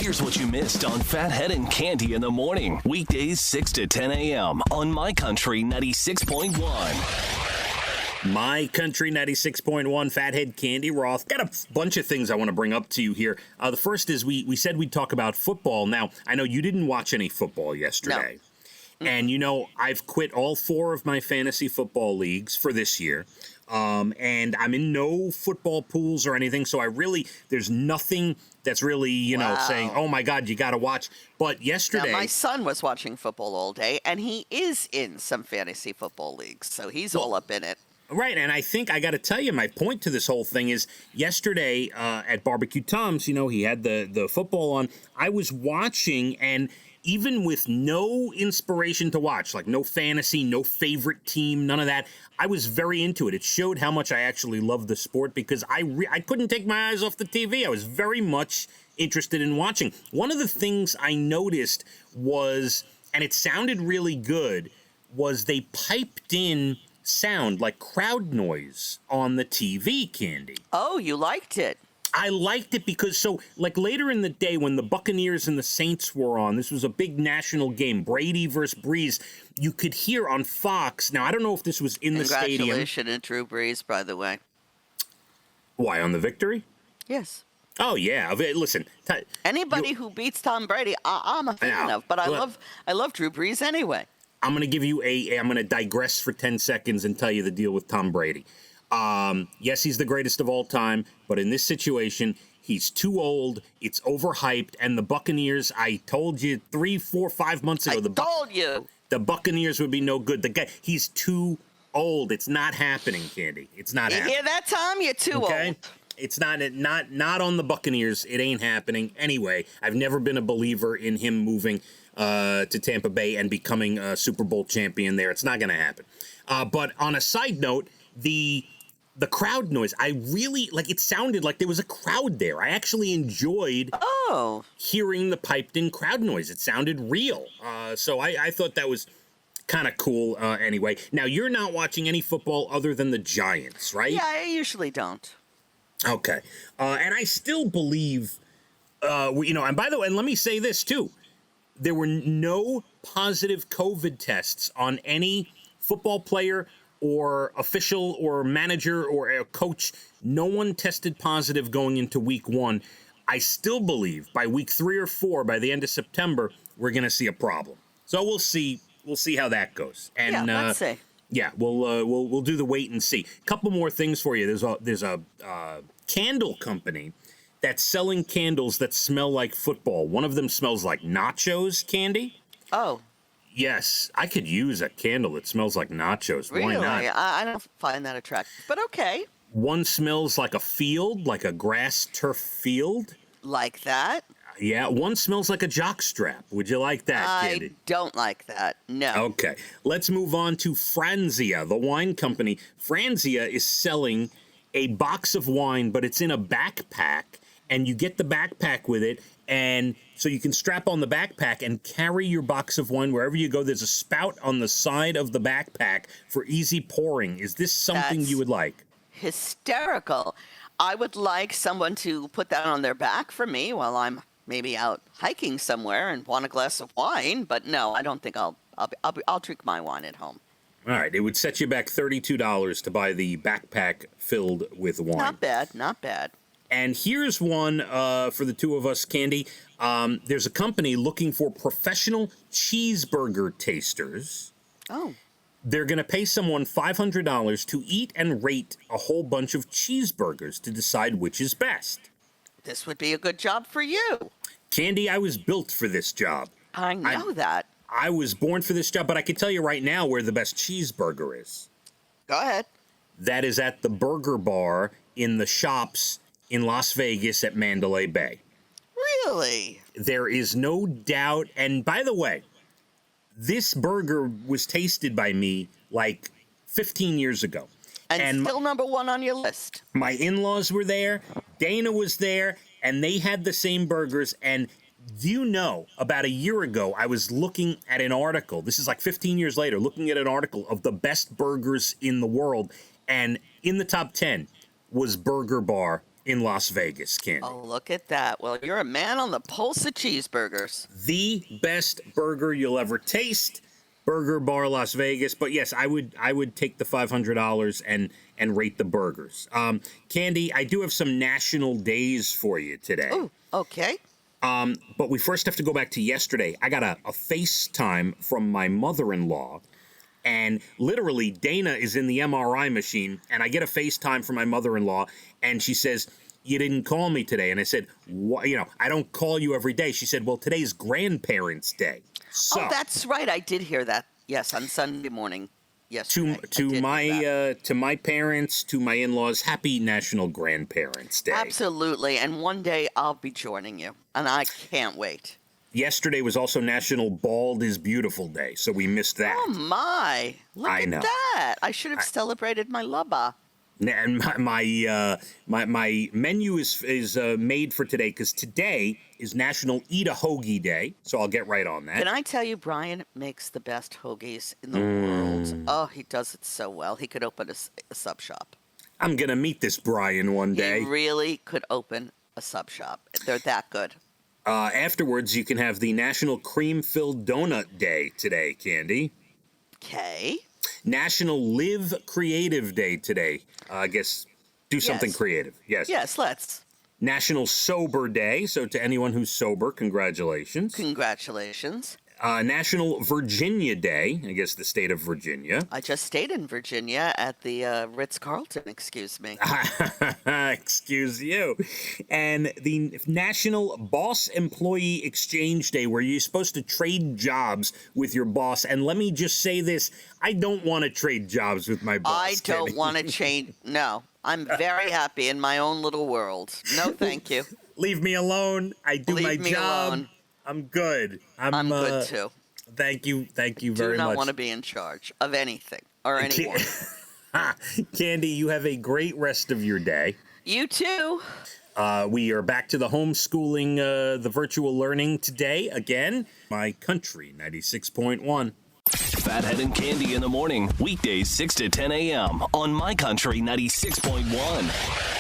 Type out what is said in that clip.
Here's what you missed on Phathead and Cande in the morning. Weekdays 6 to 10 a.m. on My Country 96.1. My Country 96.1, Phathead, Cande Roth. Got a bunch of things I want to bring up to you here. The first is we said we'd talk about football. Now, I know you didn't watch any football yesterday. No. And, you know, I've quit all 4 of my fantasy football leagues for this year. And I'm in no football pools or anything, so there's nothing that's really, saying, oh my God, you got to watch. But yesterday... Now, my son was watching football all day, and he is in some fantasy football leagues, so he's all up in it. Right, and I think I got to tell you, my point to this whole thing is yesterday at Barbecue Tom's, he had the football on. I was watching, and even with no inspiration to watch, like no fantasy, no favorite team, none of that, I was very into it. It showed how much I actually love the sport because I couldn't take my eyes off the TV. I was very much interested in watching. One of the things I noticed was, and it sounded really good, was they piped in sound like crowd noise on the TV, Cande. Oh, you liked it. I liked it because, later in the day when the Buccaneers and the Saints were on, this was a big national game, Brady versus Breeze, you could hear on Fox. Now, I don't know if this was in the stadium. Congratulations to Drew Brees, by the way. Why, on the victory? Yes. Oh, yeah. Listen. Anybody who beats Tom Brady, I'm a fan of, but I love Drew Brees anyway. I'm going to give you I'm going to digress for 10 seconds and tell you the deal with Tom Brady. Yes, he's the greatest of all time, but in this situation, he's too old, it's overhyped, and the Buccaneers, I told you 3, 4, 5 months ago, the Buccaneers would be no good. The guy, he's too old. It's not happening, Cande. It's not happening. You hear that, Tom? You're too old. It's not on the Buccaneers. It ain't happening. Anyway, I've never been a believer in him moving to Tampa Bay and becoming a Super Bowl champion there. It's not going to happen. But on a side note, the crowd noise, I really, it sounded like there was a crowd there. I actually enjoyed hearing the piped-in crowd noise. It sounded real. So I thought that was kind of cool anyway. Now, you're not watching any football other than the Giants, right? Yeah, I usually don't. Okay. And I still believe, and by the way, and let me say this too. There were no positive COVID tests on any football player or official or manager or a coach. No one tested positive going into week 1. I still believe by week 3 or 4, by the end of September, we're going to see a problem. So we'll see. We'll see how that goes. And let's see. Yeah, we'll do the wait and see. Couple more things for you. There's a candle company that's selling candles that smell like football. One of them smells like nachos, Cande. Oh. Yes, I could use a candle that smells like nachos. Really? Why not? I don't find that attractive, but okay. One smells like a field, like a grass turf field. Like that? Yeah, one smells like a jockstrap. Would you like that, Cande? I don't like that, no. Okay, let's move on to Franzia, the wine company. Franzia is selling a box of wine, but it's in a backpack, and you get the backpack with it, and so you can strap on the backpack and carry your box of wine wherever you go. There's a spout on the side of the backpack for easy pouring. Is this something you would like? Hysterical. I would like someone to put that on their back for me while I'm maybe out hiking somewhere and want a glass of wine. But no, I don't think I'll drink my wine at home. All right. It would set you back $32 to buy the backpack filled with wine. Not bad. Not bad. And here's one for the two of us, Cande. There's a company looking for professional cheeseburger tasters. Oh. They're going to pay someone $500 to eat and rate a whole bunch of cheeseburgers to decide which is best. This would be a good job for you. Cande, I was built for this job. I know that. I was born for this job, but I can tell you right now where the best cheeseburger is. Go ahead. That is at the Burger Bar in the shops in Las Vegas at Mandalay Bay. Really? There is no doubt. And by the way, this burger was tasted by me like 15 years ago. And still number 1 on your list. My in-laws were there. Dana was there. And they had the same burgers. And about a year ago, I was looking at an article. This is like 15 years later, looking at an article of the best burgers in the world. And in the top 10 was Burger Bar in Las Vegas, Candy. Oh, look at that. Well, you're a man on the pulse of cheeseburgers. The best burger you'll ever taste. Burger Bar Las Vegas. But yes, I would take the $500 and rate the burgers. Candy, I do have some national days for you today. Oh, okay. But we first have to go back to yesterday. I got a FaceTime from my mother-in-law, and literally Dana is in the MRI machine, and I get a FaceTime from my mother-in-law, and she says, "You didn't call me today." And I said, "What? I don't call you every day." She said, "Well, today's Grandparents' Day." So, Oh, that's right. I did hear that. Yes, on Sunday morning. Yesterday. to my parents, to my in-laws, happy National Grandparents' Day. Absolutely. And one day I'll be joining you, and I can't wait. Yesterday was also National Bald is Beautiful Day, so we missed that. Oh, my. Look I at know. that. I should have celebrated my lubba. And my menu is made for today because today is National Eat a Hoagie Day, so I'll get right on that. Can I tell you, Brian makes the best hoagies in the world. Oh, he does it so well. He could open a sub shop. I'm gonna meet this Brian one day. He really could open a sub shop. They're that good. Afterwards, you can have the National Cream-Filled Donut Day today, Candy. Okay. National Live Creative Day today. I guess do something Yes. creative. Yes. Yes, let's. National Sober Day. So to anyone who's sober, congratulations. Congratulations. National Virginia Day. I guess the state of Virginia. I just stayed in Virginia at the Ritz-Carlton, excuse me. Excuse you. And the National Boss Employee Exchange Day, where you're supposed to trade jobs with your boss. And let me just say this, I don't want to trade jobs with my boss. I don't Kenny. want to change. No, I'm very happy in my own little world. No, thank you. Leave me alone. I do my Leave me job. alone. I'm good. I'm good too. Thank you very Do not much. want to be in charge of anything or anyone. Candy, you have a great rest of your day. You too. We are back to the homeschooling, the virtual learning today again. My Country 96.1. Phathead and Candy in the morning, weekdays 6 to 10 a.m. on My Country 96.1.